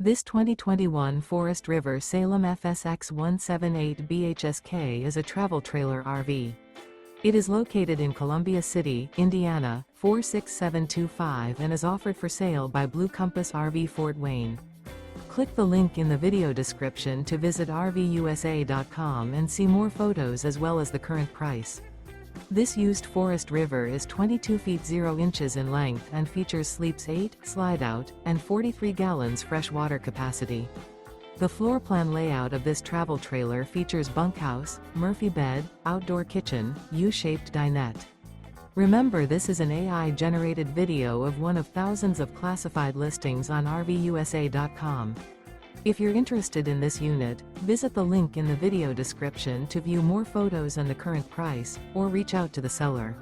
This 2021 Forest River Salem FSX 178 BHSK is a travel trailer RV. It is located in Columbia City, Indiana, 46725 and is offered for sale by Blue Compass RV Fort Wayne. Click the link in the video description to visit RVUSA.com and see more photos as well as the current price. This used Forest River is 22 feet 0 inches in length and features sleeps 8, slide-out, and 43 gallons fresh water capacity. The floor plan layout of this travel trailer features bunkhouse, Murphy bed, outdoor kitchen, U-shaped dinette. Remember, this is an AI-generated video of one of thousands of classified listings on RVUSA.com. If you're interested in this unit, visit the link in the video description to view more photos and the current price, or reach out to the seller.